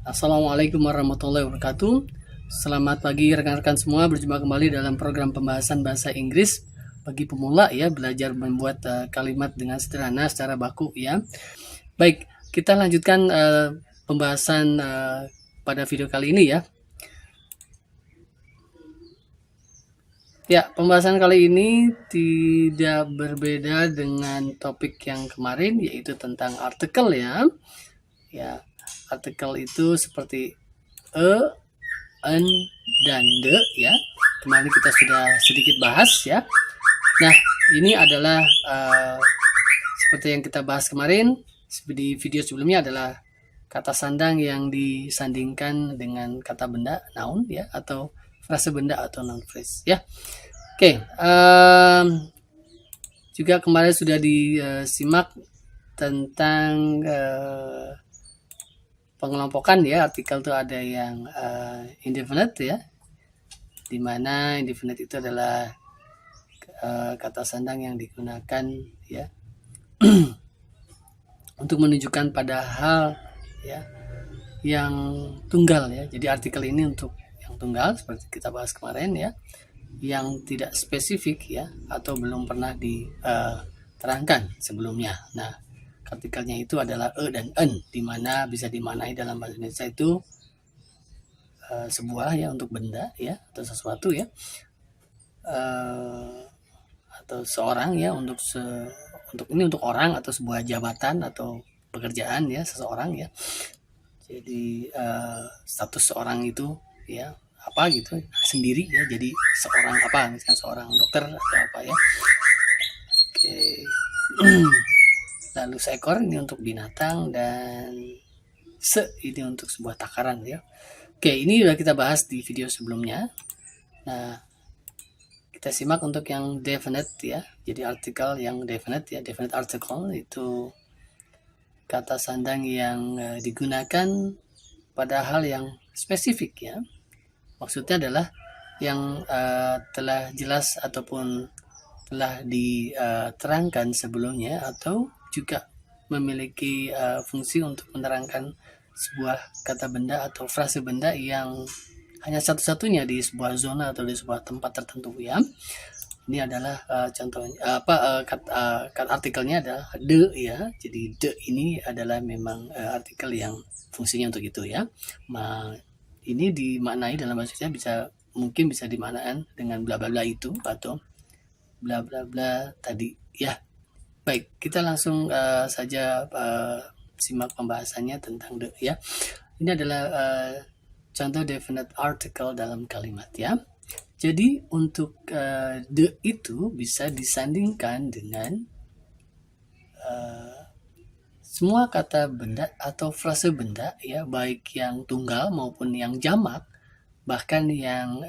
Assalamualaikum warahmatullahi wabarakatuh. Selamat pagi rekan-rekan semua, berjumpa kembali dalam program pembahasan bahasa Inggris bagi pemula ya, belajar membuat kalimat dengan sederhana secara baku ya. Baik, kita lanjutkan pembahasan pada video kali ini ya. Ya, pembahasan kali ini tidak berbeda dengan topik yang kemarin, yaitu tentang artikel ya. Ya, artikel itu seperti an, dan the ya. Kemarin kita sudah sedikit bahas ya. Nah, ini adalah seperti yang kita bahas kemarin di video sebelumnya adalah kata sandang yang disandingkan dengan kata benda noun ya, atau frase benda atau noun phrase ya. Oke, juga kemarin sudah disimak tentang pengelompokan ya. Artikel itu ada yang indefinite ya, dimana indefinite itu adalah kata sandang yang digunakan ya untuk menunjukkan pada hal ya yang tunggal ya. Jadi artikel ini untuk yang tunggal seperti kita bahas kemarin ya, yang tidak spesifik ya, atau belum pernah diterangkan sebelumnya. Nah, artikelnya itu adalah dan en, dimana bisa dimaknai dalam bahasa Indonesia itu sebuah ya, untuk benda ya, atau sesuatu ya, atau seorang ya, untuk ini untuk orang atau sebuah jabatan atau pekerjaan ya, seseorang ya. Jadi status seorang itu ya apa gitu sendiri ya, jadi seorang apa, misalkan seorang dokter atau apa ya. Oke. Lalu seekor ini untuk binatang, dan ini untuk sebuah takaran ya. Oke, ini sudah kita bahas di video sebelumnya. Nah, kita simak untuk yang definite ya. Jadi artikel yang definite ya, definite article itu kata sandang yang digunakan pada hal yang spesifik ya. Maksudnya adalah yang telah jelas ataupun telah diterangkan sebelumnya, atau juga memiliki fungsi untuk menerangkan sebuah kata benda atau frase benda yang hanya satu-satunya di sebuah zona atau di sebuah tempat tertentu ya. Ini adalah contohnya artikelnya adalah the ya. Jadi the ini adalah memang artikel yang fungsinya untuk itu ya. Ini dimaknai dalam bahasa Indonesia mungkin bisa dimaknakan dengan bla bla bla itu, atau bla bla bla tadi ya. Baik, kita langsung saja simak pembahasannya tentang the ya. Ini adalah contoh definite article dalam kalimat ya. Jadi untuk the itu bisa disandingkan dengan semua kata benda atau frase benda ya, baik yang tunggal maupun yang jamak, bahkan yang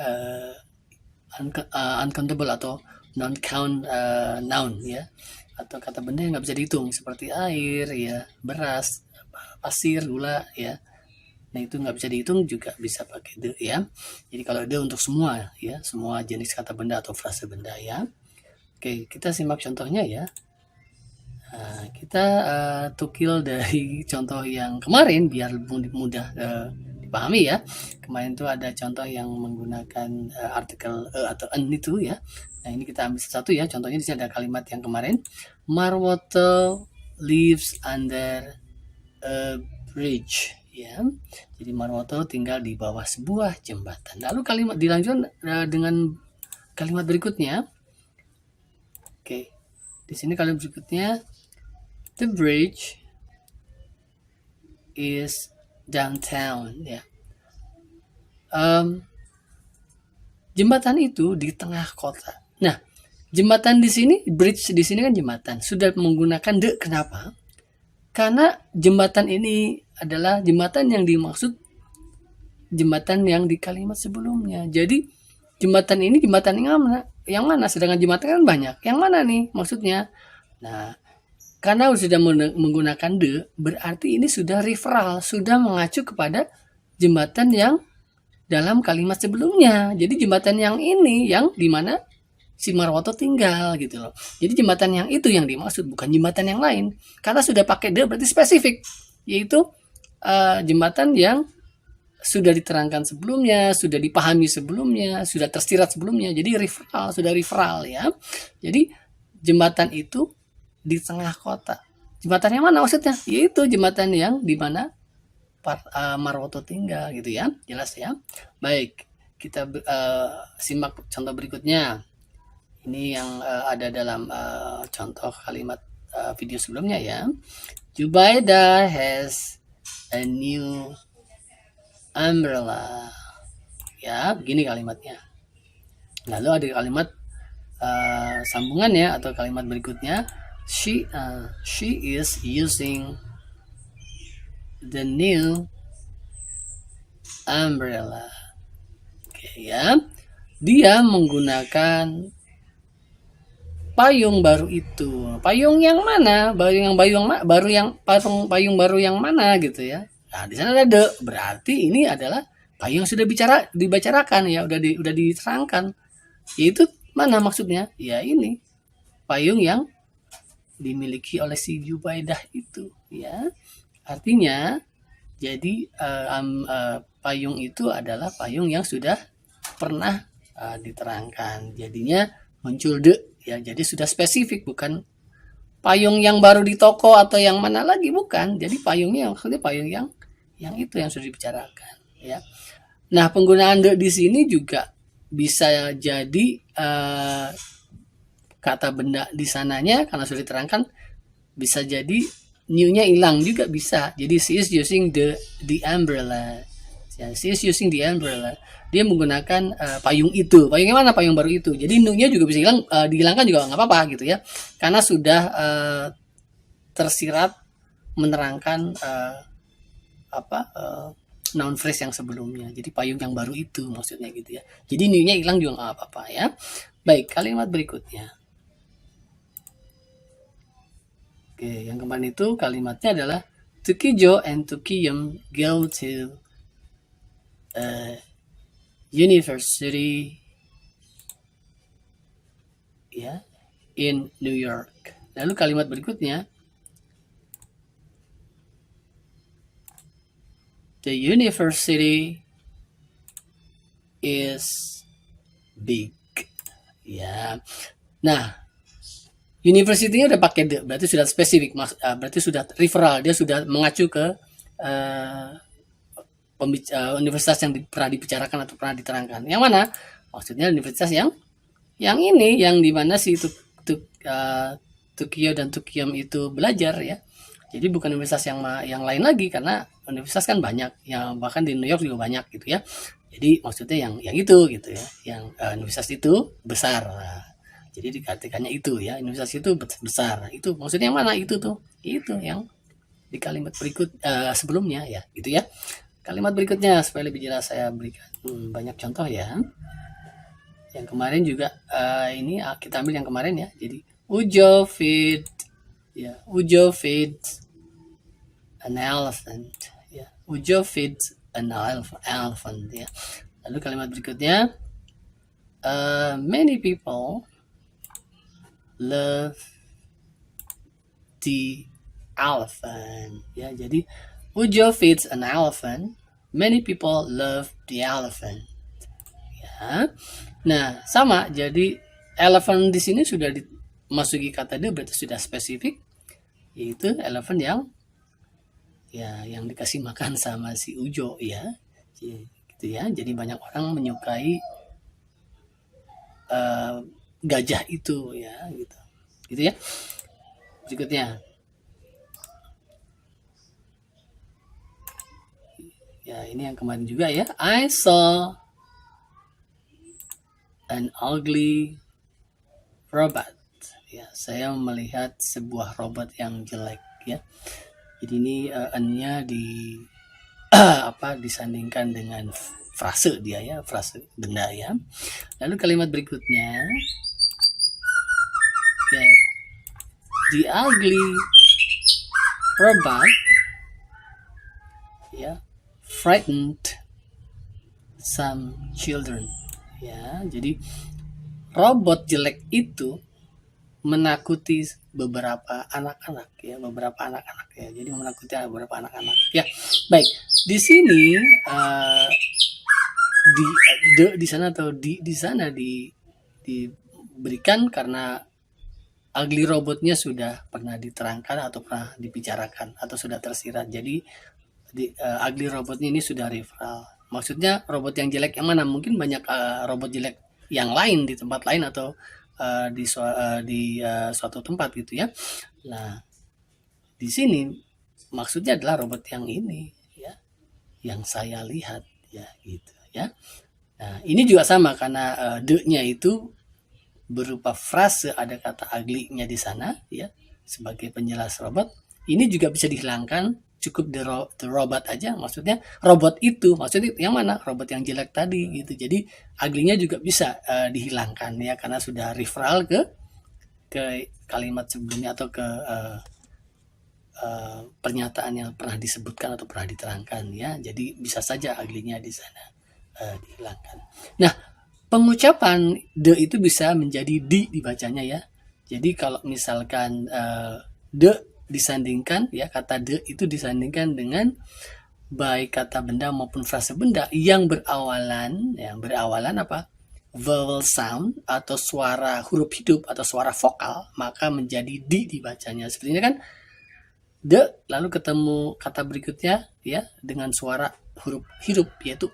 uncountable atau non-count noun ya, atau kata benda yang nggak bisa dihitung seperti air ya, beras, pasir, gula ya. Nah, itu nggak bisa dihitung juga bisa pakai the ya. Jadi kalau the untuk semua ya, semua jenis kata benda atau frase benda ya. Oke, kita simak contohnya ya. Nah, kita tukil dari contoh yang kemarin biar mudah dipahami ya. Kemarin itu ada contoh yang menggunakan artikel atau an itu ya. Nah, ini kita ambil satu ya. Contohnya di sini ada kalimat yang kemarin. Marwoto lives under a bridge ya. Jadi Marwoto tinggal di bawah sebuah jembatan. Lalu kalimat dilanjutkan dengan kalimat berikutnya. Oke. Di sini kalimat berikutnya, the bridge is downtown ya. Jembatan itu di tengah kota. Nah, jembatan di sini, bridge di sini kan jembatan. Sudah menggunakan the, kenapa? Karena jembatan ini adalah jembatan yang dimaksud jembatan yang di kalimat sebelumnya. Jadi jembatan ini jembatan yang mana? Sedangkan jembatan kan banyak. Yang mana nih maksudnya? Nah, karena sudah menggunakan the, berarti ini sudah referral, sudah mengacu kepada jembatan yang dalam kalimat sebelumnya. Jadi jembatan yang ini yang dimana si Marwoto tinggal gitu loh. Jadi jembatan yang itu yang dimaksud, bukan jembatan yang lain. Karena sudah pakai the berarti spesifik, yaitu jembatan yang sudah diterangkan sebelumnya, sudah dipahami sebelumnya, sudah tersirat sebelumnya. Jadi sudah referral ya. Jadi jembatan itu di tengah kota. Jembatan yang mana maksudnya? Yaitu jembatan yang di mana Marwoto tinggal gitu ya. Jelas ya. Baik, kita simak contoh berikutnya. Ini yang ada dalam contoh kalimat video sebelumnya ya. Jubaida has a new umbrella. Ya, begini kalimatnya. Lalu ada kalimat sambungannya atau kalimat berikutnya. She is using the new umbrella. Oke ya. Dia menggunakan payung baru itu. Payung yang mana? Payung baru yang mana gitu ya. Nah, di sana ada berarti ini adalah payung sudah dibicarakan ya, udah diterangkan. Yaitu mana maksudnya? Ya ini. Payung yang dimiliki oleh si Jubaidah itu ya. Artinya jadi payung itu adalah payung yang sudah pernah diterangkan. Jadinya muncul ya, jadi sudah spesifik, bukan payung yang baru di toko atau yang mana lagi, bukan. Jadi payungnya maksudnya payung yang itu yang sudah dibicarakan ya. Nah, penggunaan di sini juga bisa jadi kata benda di sananya karena sudah diterangkan bisa jadi new-nya hilang juga bisa. Jadi she is using the umbrella. Ya, she is using the umbrella. Dia menggunakan payung itu. Payungnya mana? Payung baru itu. Jadi nu-nya juga bisa dihilangkan juga nggak apa-apa gitu ya. Karena sudah tersirat menerangkan noun phrase yang sebelumnya. Jadi payung yang baru itu maksudnya gitu ya. Jadi nu-nya hilang juga nggak apa-apa ya. Baik, kalimat berikutnya. Oke, yang kemarin itu kalimatnya adalah Tukijo and Tukiyum go to university ya in New York. Lalu kalimat berikutnya, the university is big. Ya. Nah, university-nya udah pakai the, berarti sudah spesifik, berarti sudah referral, dia sudah mengacu ke universitas yang pernah dibicarakan atau pernah diterangkan. Yang mana? Maksudnya universitas yang ini, yang dimana si Tukiyo dan Tukiyum itu belajar ya. Jadi bukan universitas yang lain lagi, karena universitas kan banyak, yang bahkan di New York juga banyak gitu ya. Jadi maksudnya yang itu gitu ya, yang universitas itu besar. Nah, jadi dikatakannya itu ya, universitas itu besar. Itu maksudnya yang mana itu tuh? Itu yang di kalimat berikut sebelumnya ya, gitu ya. Kalimat berikutnya supaya lebih jelas saya berikan banyak contoh ya. Yang kemarin juga ini kita ambil yang kemarin ya. Jadi Ujo feed an elephant ya. Ujo feeds an elephant ya. Lalu kalimat berikutnya many people love the elephant ya. Jadi Ujo feeds an elephant. Many people love the elephant. Ya. Nah, sama. Jadi elephant di sini sudah dimasuki kata dia, berarti sudah spesifik. Yaitu elephant yang dikasih makan sama si Ujo ya. Gitu ya. Jadi banyak orang menyukai gajah itu ya, gitu. Gitu ya. Berikutnya. Ya, ini yang kemarin juga ya. I saw an ugly robot. Ya, saya melihat sebuah robot yang jelek ya. Jadi ini n-nya disandingkan dengan frase dia ya, frase benda ya. Lalu kalimat berikutnya. Okay. The ugly robot ya frightened some children ya. Jadi robot jelek itu menakuti beberapa anak-anak ya, jadi menakuti beberapa anak-anak ya. Baik, di sini di sana atau di sana diberikan karena ugly robotnya sudah pernah diterangkan atau pernah dibicarakan atau sudah tersirat. Jadi ugly robotnya ini sudah referral. Maksudnya robot yang jelek yang mana? Mungkin banyak robot jelek yang lain di tempat lain atau di suatu tempat gitu ya. Nah, di sini maksudnya adalah robot yang ini ya, yang saya lihat ya gitu ya. Nah, ini juga sama karena the-nya itu berupa frase ada kata ugly-nya di sana ya sebagai penjelas robot. Ini juga bisa dihilangkan, cukup the robot aja, maksudnya robot itu, maksudnya yang mana? Robot yang jelek tadi gitu. Jadi ugly-nya juga bisa dihilangkan ya karena sudah referral ke kalimat sebelumnya atau ke pernyataan yang pernah disebutkan atau pernah diterangkan ya. Jadi bisa saja ugly-nya di sana dihilangkan. Nah, pengucapan the itu bisa menjadi di dibacanya ya. Jadi kalau misalkan the disandingkan ya, kata the itu disandingkan dengan baik kata benda maupun frase benda yang berawalan apa? Vowel sound atau suara huruf hidup atau suara vokal, maka menjadi di dibacanya. Seperti ini kan the lalu ketemu kata berikutnya ya dengan suara huruf hidup yaitu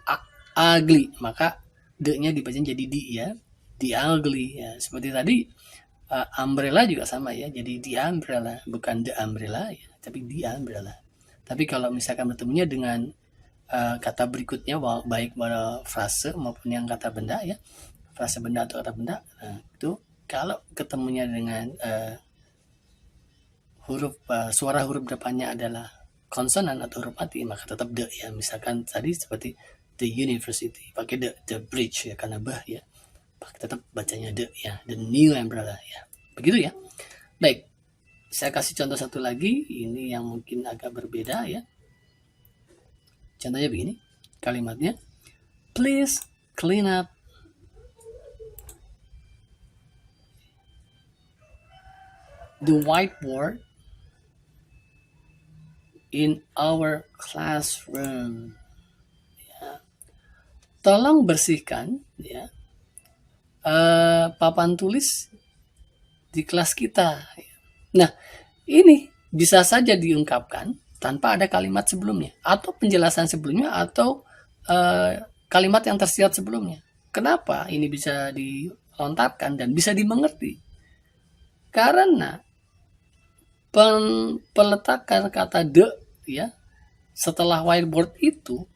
ugly, maka the-nya dibaca jadi di ya, the ugly ya. Seperti tadi umbrella juga sama ya, jadi the umbrella bukan the umbrella ya, tapi the umbrella. Tapi kalau misalkan bertemunya dengan kata berikutnya baik frase maupun yang kata benda ya, frase benda atau kata benda, nah, itu kalau ketemunya dengan suara huruf depannya adalah konsonan atau huruf mati, maka tetap the ya. Misalkan tadi seperti the university pakai the bridge ya karena bah ya, tetap bacanya the ya, the new umbrella ya, begitu ya. Baik, saya kasih contoh satu lagi, ini yang mungkin agak berbeda ya. Contohnya begini, kalimatnya please clean up the whiteboard in our classroom. Ya. Tolong bersihkan ya papan tulis di kelas kita. Nah, ini bisa saja diungkapkan tanpa ada kalimat sebelumnya atau penjelasan sebelumnya atau kalimat yang tersirat sebelumnya. Kenapa ini bisa dilontarkan dan bisa dimengerti? Karena peletakan kata the ya setelah whiteboard itu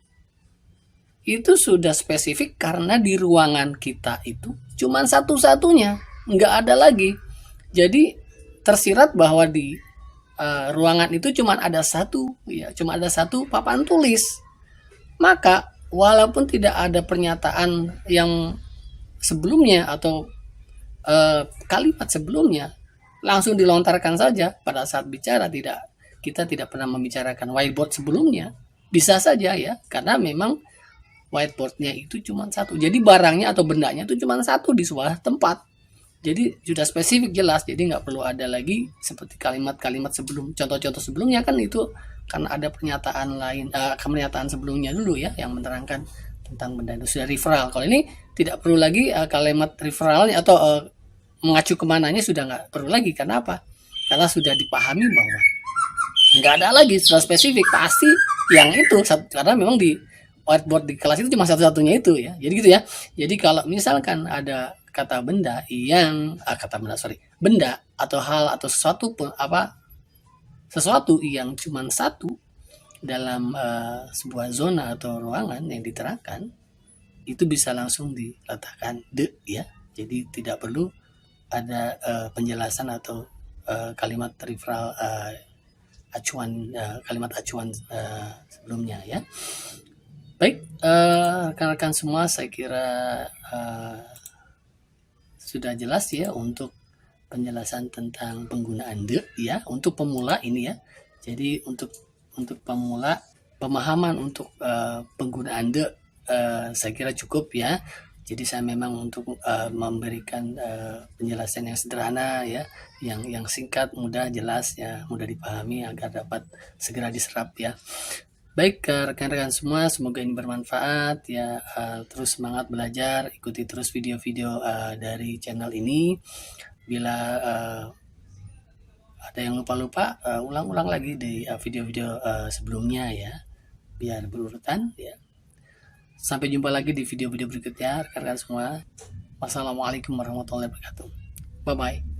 sudah spesifik karena di ruangan kita itu cuman satu-satunya, nggak ada lagi. Jadi tersirat bahwa di ruangan itu cuma ada satu papan tulis. Maka walaupun tidak ada pernyataan yang sebelumnya atau kalimat sebelumnya, langsung dilontarkan saja pada saat bicara. Kita tidak pernah membicarakan whiteboard sebelumnya, bisa saja ya, karena memang whiteboardnya itu cuma satu. Jadi barangnya atau bendanya itu cuma satu di sebuah tempat. Jadi sudah spesifik jelas, jadi nggak perlu ada lagi seperti kalimat-kalimat sebelum, contoh-contoh sebelumnya kan itu karena ada pernyataan lain, pernyataan sebelumnya dulu ya yang menerangkan tentang benda itu sudah referral. Kalau ini tidak perlu lagi kalimat referralnya atau mengacu kemananya sudah nggak perlu lagi. Karena apa? Karena sudah dipahami bahwa nggak ada lagi, sudah spesifik pasti yang itu, karena memang di whiteboard di kelas itu cuma satu-satunya itu ya. Jadi gitu ya. Jadi kalau misalkan ada kata benda benda atau hal atau sesuatu yang cuma satu dalam sebuah zona atau ruangan yang diterangkan, itu bisa langsung diletakkan the ya. Jadi tidak perlu ada penjelasan atau kalimat referral kalimat acuan sebelumnya ya. Baik, rekan-rekan semua, saya kira sudah jelas ya untuk penjelasan tentang penggunaan the ya untuk pemula ini ya. Jadi untuk pemula, pemahaman untuk penggunaan the saya kira cukup ya. Jadi saya memang untuk memberikan penjelasan yang sederhana ya, yang singkat, mudah, jelas ya, mudah dipahami agar dapat segera diserap ya. Baik, rekan-rekan semua, semoga ini bermanfaat ya. Terus semangat belajar, ikuti terus video-video dari channel ini. Bila ada yang lupa-lupa, ulang-ulang lagi di video-video sebelumnya ya, biar berurutan ya. Sampai jumpa lagi di video-video berikutnya, rekan-rekan semua. Wassalamualaikum warahmatullahi wabarakatuh. Bye-bye.